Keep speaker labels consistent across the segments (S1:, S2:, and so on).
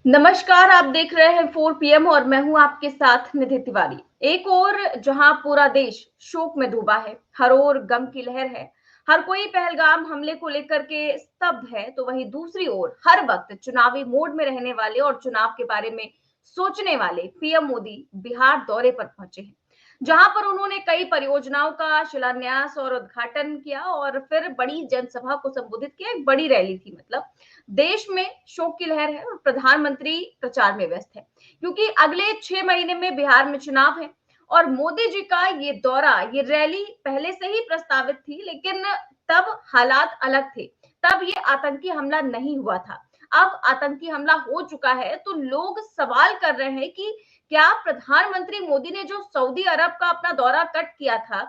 S1: नमस्कार, आप देख रहे हैं 4 PM और मैं हूं आपके साथ निधि तिवारी। एक ओर जहां पूरा देश शोक में डूबा है, हर ओर गम की लहर है, हर कोई पहलगाम हमले को लेकर के स्तब्ध है, तो वहीं दूसरी ओर हर वक्त चुनावी मोड में रहने वाले और चुनाव के बारे में सोचने वाले पीएम मोदी बिहार दौरे पर पहुंचे हैं, जहां पर उन्होंने कई परियोजनाओं का शिलान्यास और उद्घाटन किया और फिर बड़ी जनसभा को संबोधित किया। एक बड़ी रैली थी। मतलब देश में शोक की लहर है और प्रधानमंत्री प्रचार में व्यस्त है, क्योंकि अगले 6 महीने में बिहार में चुनाव है। और मोदी जी का ये दौरा, ये रैली पहले से ही प्रस्तावित थी, लेकिन तब हालात अलग थे। तब ये आतंकी हमला नहीं हुआ था। अब आतंकी हमला हो चुका है, तो लोग सवाल कर रहे हैं कि क्या प्रधानमंत्री मोदी ने जो सऊदी अरब का अपना दौरा कट किया था,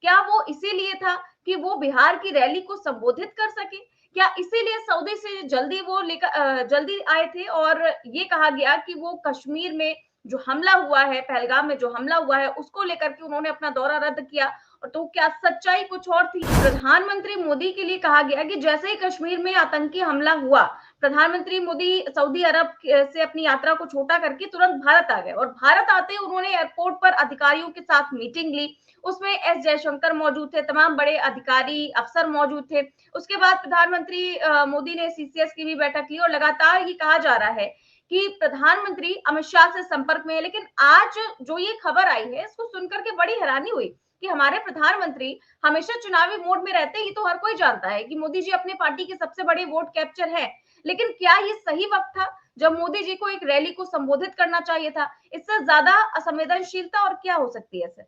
S1: क्या वो इसीलिए था कि वो बिहार की रैली को संबोधित कर सके? क्या इसीलिए सऊदी से जल्दी वो लेकर जल्दी आए थे और ये कहा गया कि वो कश्मीर में जो हमला हुआ है, पहलगाम में जो हमला हुआ है, उसको लेकर के उन्होंने अपना दौरा रद्द किया? और तो क्या सच्चाई कुछ और थी? प्रधानमंत्री मोदी के लिए कहा गया कि जैसे ही कश्मीर में आतंकी हमला हुआ, प्रधानमंत्री मोदी सऊदी अरब से अपनी यात्रा को छोटा करके तुरंत भारत आ गए और भारत आते ही उन्होंने एयरपोर्ट पर अधिकारियों के साथ मीटिंग ली। उसमें एस जयशंकर मौजूद थे, तमाम बड़े अधिकारी अफसर मौजूद थे। उसके बाद प्रधानमंत्री मोदी ने सीसीएस की भी बैठक ली और लगातार ये कहा जा रहा है कि प्रधानमंत्री अमित शाह से संपर्क में है। लेकिन आज जो ये खबर आई है, इसको सुनकर के बड़ी हैरानी हुई कि हमारे प्रधानमंत्री हमेशा चुनावी मोड में रहते हैं। ये तो हर कोई जानता है कि मोदी जी अपने पार्टी के सबसे बड़े वोट कैप्चर है। लेकिन क्या ये सही वक्त था जब मोदी जी को एक रैली को संबोधित करना चाहिए था? इससे ज्यादा असंवेदनशीलता और क्या हो सकती है? सर,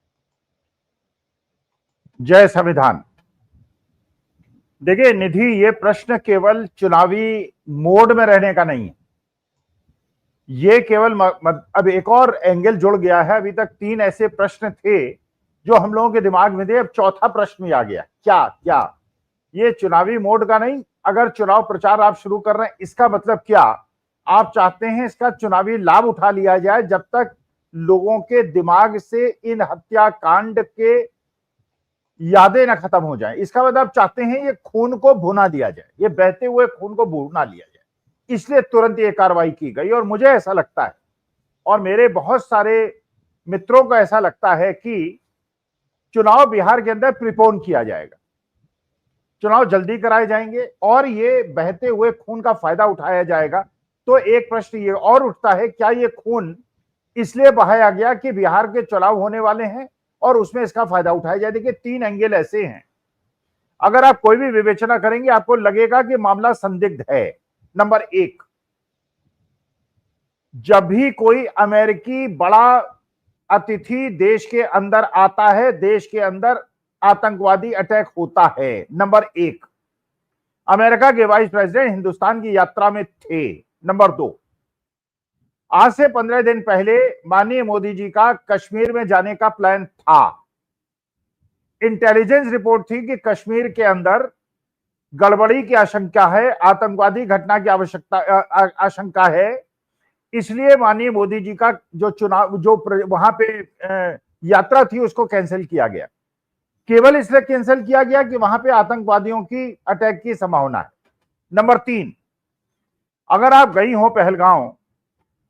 S2: जय संविधान। देखिए निधि, ये प्रश्न केवल चुनावी मोड में रहने का नहीं है। ये केवल अब एक और एंगल जुड़ गया है। अभी तक 3 ऐसे प्रश्न थे जो हम लोगों के दिमाग में थे, अब चौथा प्रश्न भी आ गया। क्या क्या ये चुनावी मोड का नहीं? अगर चुनाव प्रचार आप शुरू कर रहे हैं, इसका मतलब क्या आप चाहते हैं इसका चुनावी लाभ उठा लिया जाए जब तक लोगों के दिमाग से इन हत्याकांड के यादें ना खत्म हो जाए? इसका मतलब आप चाहते हैं ये खून को भुना दिया जाए, ये बहते हुए खून को भुना लिया जाए। इसलिए तुरंत ये कार्रवाई की गई। और मुझे ऐसा लगता है और मेरे बहुत सारे मित्रों को ऐसा लगता है कि चुनाव बिहार के अंदर प्रीपोन किया जाएगा, चुनाव जल्दी कराए जाएंगे और ये बहते हुए खून का फायदा उठाया जाएगा। तो एक प्रश्न ये और उठता है, क्या ये खून इसलिए बहाया गया कि बिहार के चुनाव होने वाले हैं और उसमें इसका फायदा उठाया जाए? देखिए 3 एंगल ऐसे हैं, अगर आप कोई भी विवेचना करेंगे आपको लगेगा कि मामला संदिग्ध है। नंबर 1, जब भी कोई अमेरिकी बड़ा अतिथि देश के अंदर आता है, देश के अंदर आतंकवादी अटैक होता है। नंबर 1, अमेरिका के वाइस प्रेसिडेंट हिंदुस्तान की यात्रा में थे। नंबर 2, आज से 15 दिन पहले माननीय मोदी जी का कश्मीर में जाने का प्लान था। इंटेलिजेंस रिपोर्ट थी कि कश्मीर के अंदर गड़बड़ी की आशंका है, आतंकवादी घटना की आशंका है। इसलिए माननीय मोदी जी का जो चुनाव जो वहां पे यात्रा थी उसको कैंसिल किया गया। केवल इसलिए कैंसिल किया गया कि वहां पे आतंकवादियों की अटैक की संभावना है। नंबर 3, अगर आप गई हो पहलगांव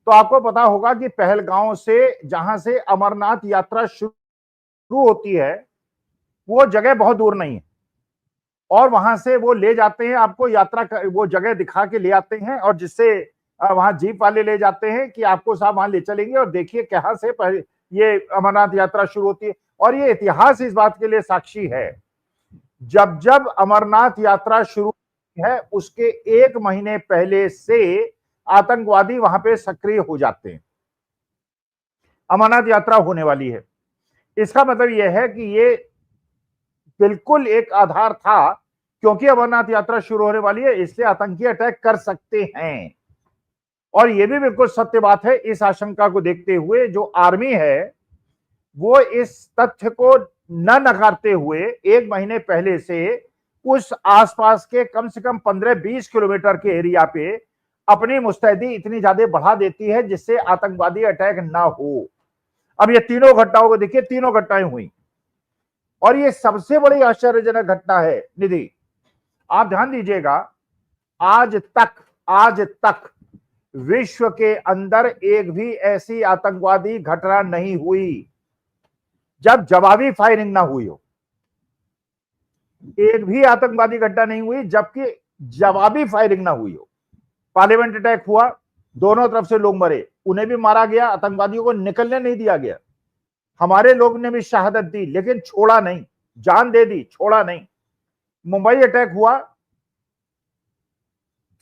S2: तो आपको पता होगा कि पहलगांव से जहां से अमरनाथ यात्रा शुरू होती है वो जगह बहुत दूर नहीं है और वहां से वो ले जाते हैं आपको, यात्रा वो जगह दिखा के ले आते हैं और जिससे वहां जीप वाले ले जाते हैं कि आपको साहब वहां ले चलेंगे और देखिए कहां से ये अमरनाथ यात्रा शुरू होती है। और ये इतिहास इस बात के लिए साक्षी है, जब जब अमरनाथ यात्रा शुरू है उसके 1 महीने पहले से आतंकवादी वहां पे सक्रिय हो जाते हैं। अमरनाथ यात्रा होने वाली है, इसका मतलब यह है कि ये बिल्कुल एक आधार था, क्योंकि अमरनाथ यात्रा शुरू होने वाली है इसलिए आतंकी अटैक कर सकते हैं। और यह भी बिल्कुल सत्य बात है। इस आशंका को देखते हुए जो आर्मी है वो इस तथ्य को न नकारते हुए 1 महीने पहले से उस आसपास के कम से कम 15-20 किलोमीटर के एरिया पे अपनी मुस्तैदी इतनी ज्यादा बढ़ा देती है जिससे आतंकवादी अटैक ना हो। अब ये तीनों घटनाओं को देखिए, तीनों घटनाएं हुई और ये सबसे बड़ी आश्चर्यजनक घटना है निधि, आप ध्यान दीजिएगा, आज तक विश्व के अंदर एक भी ऐसी आतंकवादी घटना नहीं हुई जब जवाबी फायरिंग ना हुई हो। एक भी आतंकवादी घटना नहीं हुई जबकि जवाबी फायरिंग ना हुई हो। पार्लियामेंट अटैक हुआ, दोनों तरफ से लोग मरे, उन्हें भी मारा गया, आतंकवादियों को निकलने नहीं दिया गया। हमारे लोग ने भी शहादत दी लेकिन छोड़ा नहीं, जान दे दी, छोड़ा नहीं। मुंबई अटैक हुआ,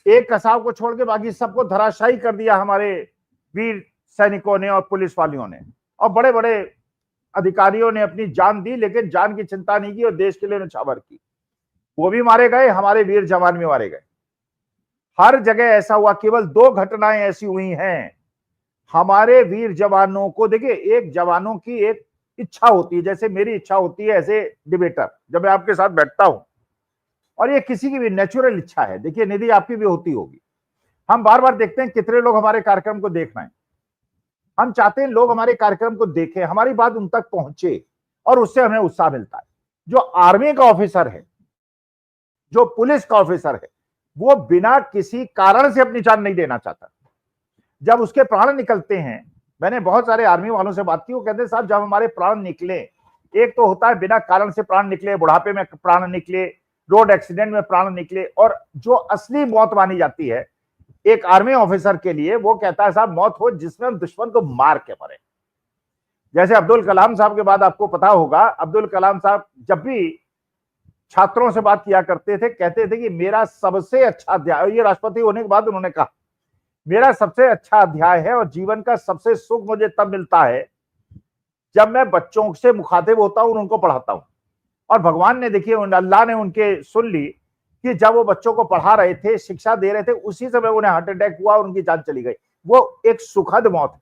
S2: एक कसाब को छोड़ के बाकी सबको धराशायी कर दिया हमारे वीर सैनिकों ने और पुलिस वालियों ने, और बड़े बड़े अधिकारियों ने अपनी जान दी लेकिन जान की चिंता नहीं की और देश के लिए न्यौछावर की। वो भी मारे गए, हमारे वीर जवान भी मारे गए। हर जगह ऐसा हुआ। केवल 2 घटनाएं ऐसी हुई हैं। हमारे वीर जवानों को देखिए, एक जवानों की एक इच्छा होती है, जैसे मेरी इच्छा होती है एज ए डिबेटर जब मैं आपके साथ बैठता हूं, और ये किसी की भी नेचुरल इच्छा है। देखिए निधि, आपकी भी होती होगी। हम बार बार देखते हैं कितने लोग हमारे कार्यक्रम को देख रहे हैं। हम चाहते हैं लोग हमारे कार्यक्रम को देखें, हमारी बात उन तक पहुंचे और उससे हमें उत्साह मिलता है। जो आर्मी का ऑफिसर है, जो पुलिस का ऑफिसर है, वो बिना किसी कारण से अपनी जान नहीं देना चाहता। जब उसके प्राण निकलते हैं, मैंने बहुत सारे आर्मी वालों से बात की, वो कहते हैं साहब जब हमारे प्राण निकले, एक तो होता है बिना कारण से प्राण निकले, बुढ़ापे में प्राण निकले, रोड एक्सीडेंट में प्राण निकले, और जो असली मौत मानी जाती है एक आर्मी ऑफिसर के लिए, वो कहता है साहब मौत हो जिसमें हम दुश्मन को मार के मरे। जैसे अब्दुल कलाम साहब के बाद आपको पता होगा, अब्दुल कलाम साहब जब भी छात्रों से बात किया करते थे, कहते थे कि मेरा सबसे अच्छा अध्याय, ये राष्ट्रपति होने के बाद उन्होंने कहा, मेरा सबसे अच्छा अध्याय है और जीवन का सबसे सुख मुझे तब मिलता है जब मैं बच्चों से मुखातिब होता हूं और उनको पढ़ाता हूं। और भगवान ने, देखिए अल्लाह ने उनके सुन ली कि जब वो बच्चों को पढ़ा रहे थे, शिक्षा दे रहे थे, उसी समय उन्हें हार्ट अटैक हुआ और उनकी जान चली गई। वो एक सुखद मौत है।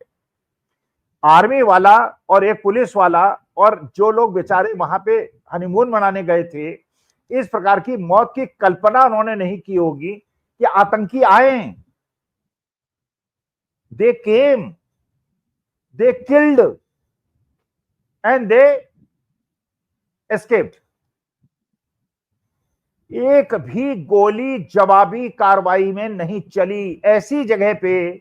S2: आर्मी वाला और एक पुलिस वाला और जो लोग बेचारे वहां पे हनीमून मनाने गए थे, इस प्रकार की मौत की कल्पना उन्होंने नहीं की होगी कि आतंकी आए। They came, they killed and they escaped. एक भी गोली जवाबी कार्रवाई में नहीं चली। ऐसी जगह पे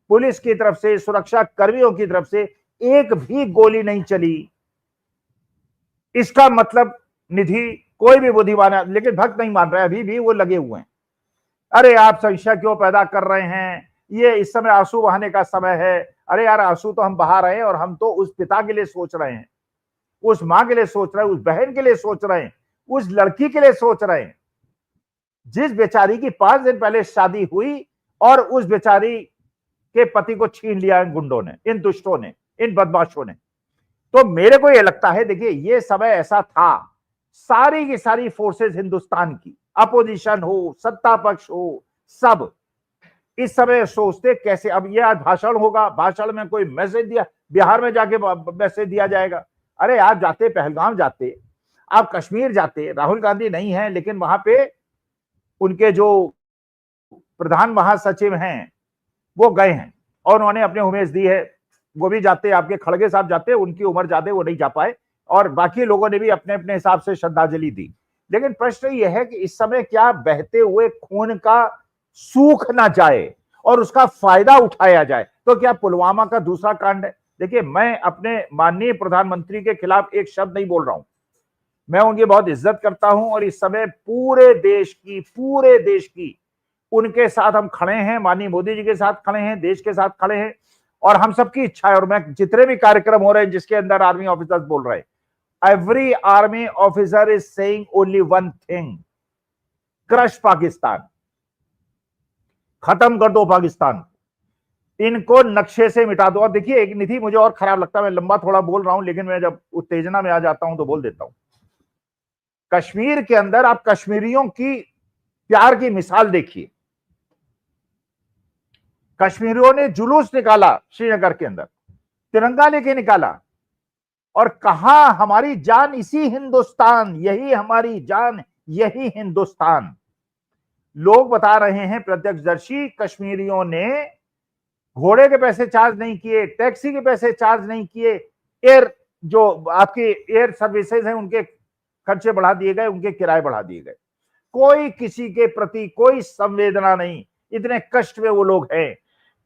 S2: पुलिस की तरफ से, सुरक्षा कर्मियों की तरफ से एक भी गोली नहीं चली। इसका मतलब निधि, कोई भी बुद्धिमान, लेकिन भक्त नहीं मान रहा है, अभी भी वो लगे हुए हैं। अरे आप संशय क्यों पैदा कर रहे हैं, ये इस समय आंसू बहाने का समय है। अरे यार, आंसू तो हम बहा रहे हैं और हम तो उस पिता के लिए सोच रहे हैं, उस मां के लिए सोच रहे हैं, उस बहन के लिए सोच रहे हैं, उस लड़की के लिए सोच रहे हैं जिस बेचारी की 5 दिन पहले शादी हुई और उस बेचारी के पति को छीन लिया इन गुंडों ने, इन दुष्टों ने, इन बदमाशों ने। तो मेरे को यह लगता है, देखिए ये समय ऐसा था, सारी की सारी फोर्सेस हिंदुस्तान की, अपोजिशन हो, सत्ता पक्ष हो, सब इस समय सोचते कैसे, अब ये आज भाषण होगा, भाषण में कोई मैसेज दिया, बिहार में जाके मैसेज दिया जाएगा। अरे आप जाते, पहलगाम जाते, आप कश्मीर जाते, राहुल गांधी नहीं है लेकिन वहां पे उनके जो प्रधान महासचिव हैं वो गए हैं और उन्होंने अपने उम्मीद दी है। वो भी जाते, आपके खड़गे साहब जाते, उनकी उम्र ज्यादा, वो नहीं जा पाए, और बाकी लोगों ने भी अपने अपने हिसाब से श्रद्धांजलि दी। लेकिन प्रश्न यह है कि इस समय क्या बहते हुए खून का सूख ना जाए और उसका फायदा उठाया जाए? तो क्या पुलवामा का दूसरा कांड है? देखिए, मैं अपने माननीय प्रधानमंत्री के खिलाफ एक शब्द नहीं बोल रहा हूं, मैं उनकी बहुत इज्जत करता हूं और इस समय पूरे देश की उनके साथ हम खड़े हैं, माननीय मोदी जी के साथ खड़े हैं, देश के साथ खड़े हैं, और हम सबकी इच्छा है। और मैं जितने भी कार्यक्रम हो रहे हैं जिसके अंदर आर्मी ऑफिसर्स बोल रहे हैं, every army officer is saying only one thing, crush Pakistan, खत्म कर दो पाकिस्तान, इनको नक्शे से मिटा दो। और देखिए एक निधि, मुझे और खराब लगता है, मैं लंबा थोड़ा बोल रहा हूं लेकिन मैं जब उत्तेजना में आ जाता हूं तो बोल देता हूं। कश्मीर के अंदर आप कश्मीरियों की प्यार की मिसाल देखिए। कश्मीरियों ने जुलूस निकाला श्रीनगर के अंदर, तिरंगा लेके निकाला, और कहा हमारी जान इसी हिंदुस्तान, यही हमारी जान, यही हिंदुस्तान। लोग बता रहे हैं, प्रत्यक्षदर्शी, कश्मीरियों ने घोड़े के पैसे चार्ज नहीं किए, टैक्सी के पैसे चार्ज नहीं किए, एयर जो आपकी एयर सर्विसेज हैं उनके खर्चे बढ़ा दिए गए, उनके किराए बढ़ा दिए गए। कोई किसी के प्रति कोई संवेदना नहीं, इतने कष्ट में वो लोग हैं।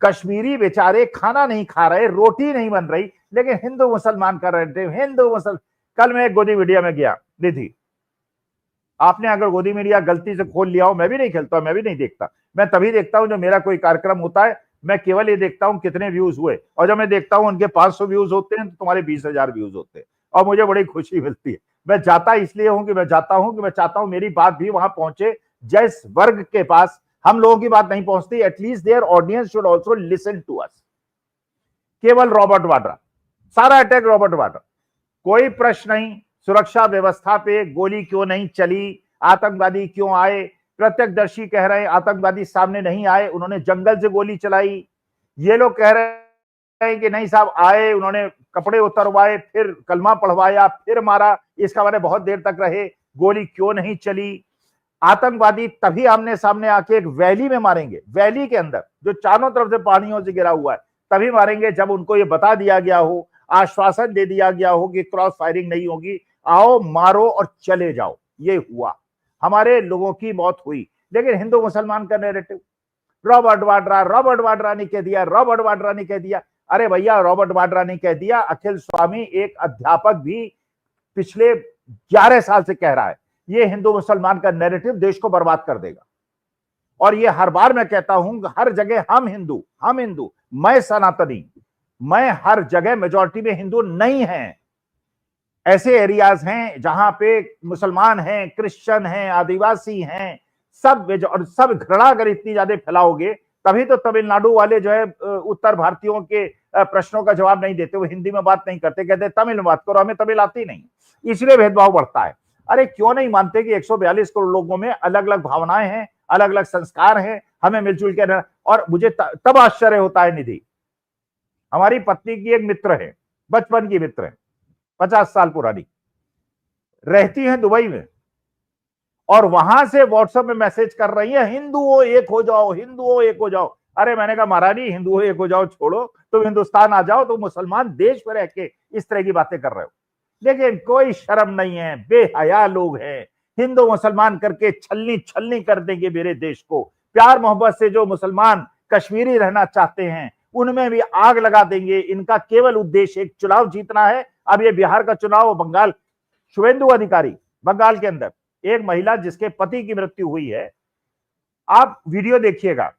S2: कश्मीरी बेचारे खाना नहीं खा रहे, रोटी नहीं बन रही, लेकिन हिंदू मुसलमान कर रहे थे। हिंदू मुसलमान, कल मैं एक गोदी मीडिया में गया, निधि, आपने अगर गोदी मीडिया गलती से खोल लिया हो, मैं भी नहीं खेलता, मैं भी नहीं देखता, मैं तभी देखता हूं जब मेरा कोई कार्यक्रम होता है, मैं केवल ये देखता हूं कितने व्यूज हुए, और जब मैं देखता हूं उनके 500 व्यूज होते हैं तो तुम्हारे 20,000 व्यूज होते हैं, और मुझे बड़ी खुशी मिलती है। मैं जाता इसलिए हूं कि मैं चाहता हूं मेरी बात भी वहां पहुंचे, जिस वर्ग के पास हम लोगों की बात नहीं पहुंचती, at least their audience should also listen to us. केवल रॉबर्ट वाड्रा, सारा अटैक रॉबर्ट वाड्रा, कोई प्रश्न नहीं, सुरक्षा व्यवस्था पे गोली क्यों नहीं चली, आतंकवादी क्यों आए, प्रत्यक्षदर्शी कह रहे हैं आतंकवादी सामने नहीं आए, उन्होंने जंगल से गोली चलाई। ये लोग कह रहे हैं कि नहीं साहब आए, उन्होंने कपड़े उतरवाए, फिर कलमा पढ़वाया, फिर मारा, इसका बारे बहुत देर तक रहे, गोली क्यों नहीं चली। आतंकवादी तभी आमने सामने आके एक वैली में मारेंगे, वैली के अंदर जो चारों तरफ से पहाड़ियों से घिरा हुआ है, तभी मारेंगे जब उनको ये बता दिया गया हो, आश्वासन दे दिया गया हो कि क्रॉस फायरिंग नहीं होगी, आओ मारो और चले जाओ। ये हुआ, हमारे लोगों की मौत हुई। लेकिन हिंदू मुसलमान का नैरेटिव, रॉबर्ट वाड्रा ने कह दिया, रॉबर्ट वाड्रा ने कह दिया। अरे भैया, रॉबर्ट वाड्रा ने कह दिया, अखिल स्वामी एक अध्यापक भी पिछले 11 साल से कह रहा है। ये हिंदू मुसलमान का नैरेटिव देश को बर्बाद कर देगा। और ये हर बार मैं कहता हूं, हर जगह हम हिंदू, मैं सनातनी, मैं हर जगह मेजॉरिटी में हिंदू नहीं है। ऐसे एरियाज हैं जहां पे मुसलमान हैं, क्रिश्चियन हैं, आदिवासी हैं, सब, और सब घृणा अगर इतनी ज्यादा फैलाओगे, तभी तो तमिलनाडु वाले जो है उत्तर भारतीयों के प्रश्नों का जवाब नहीं देते, वो हिंदी में बात नहीं करते, कहते तमिल में बात करो, हमें तमिल आती नहीं, इसलिए भेदभाव बढ़ता है। अरे क्यों नहीं मानते कि 142 करोड़ लोगों में अलग अलग भावनाएं हैं, अलग अलग संस्कार हैं, हमें मिलजुल के रहना। और मुझे तब आश्चर्य होता है निधि, हमारी पत्नी की एक मित्र है, बचपन की मित्र है, 50 साल पुरानी, रहती है दुबई में, और वहां से व्हाट्सएप में मैसेज कर रही है, हिंदुओं एक हो जाओ, हिंदुओं एक हो जाओ। अरे मैंने कहा महारानी, हिंदुओं एक हो जाओ छोड़ो, तुम हिंदुस्तान आ जाओ, तुम मुसलमान देश में रह के इस तरह की बातें कर रहे हो। लेकिन कोई शर्म नहीं है, बेहया लोग हैं, हिंदू मुसलमान करके छलनी कर देंगे मेरे देश को। प्यार मोहब्बत से जो मुसलमान कश्मीरी रहना चाहते हैं उनमें भी आग लगा देंगे। इनका केवल उद्देश्य एक चुनाव जीतना है। अब ये बिहार का चुनाव, बंगाल, शुभेंदु अधिकारी, बंगाल के अंदर एक महिला जिसके पति की मृत्यु हुई है, आप वीडियो देखिएगा,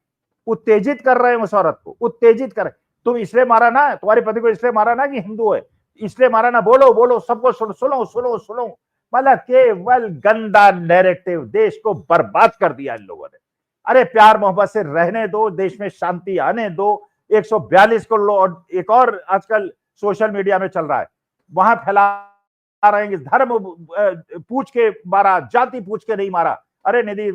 S2: उत्तेजित कर रहे हैं उस औरत को, उत्तेजित कर, तुम इसलिए मारा ना, तुम्हारे पति को इसलिए मारा ना कि हिंदू है, इसलिए मारा ना, बोलो सबको सुनो। मतलब केवल गंदा नैरेटिव, देश को बर्बाद कर दिया इन लोगों ने। अरे प्यार मोहब्बत से रहने दो, देश में शांति आने दो। 142 करोड़, और एक और आजकल सोशल मीडिया में चल रहा है, वहां फैला रहे हैं धर्म पूछ के मारा, जाति पूछ के नहीं मारा। अरे निधि,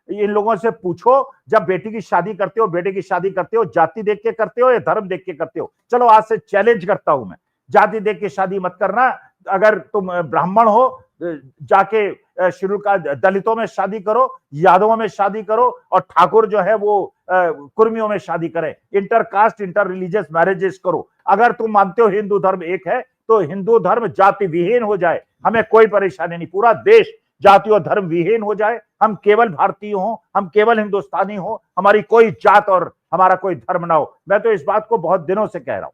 S2: इन लोगों से पूछो, जब बेटी की शादी करते हो, बेटे की शादी करते हो, जाति देख के करते हो या धर्म देख के करते हो? चलो आज से चैलेंज करता हूं मैं, जाति देख के शादी मत करना। अगर तुम ब्राह्मण हो, जाके शुरू का दलितों में शादी करो, यादवों में शादी करो, और ठाकुर जो है वो कुर्मियों में शादी करें, इंटरकास्ट, इंटर रिलीजियस मैरिजेस करो। अगर तुम मानते हो हिंदू धर्म एक है, तो हिंदू धर्म जाति विहीन हो जाए, हमें कोई परेशानी नहीं। पूरा देश जाति और धर्म विहीन हो जाए, हम केवल भारतीय हो, हम केवल हिंदुस्तानी हो, हमारी कोई जात और हमारा कोई धर्म ना हो। मैं तो इस बात को बहुत दिनों से कह रहा हूं।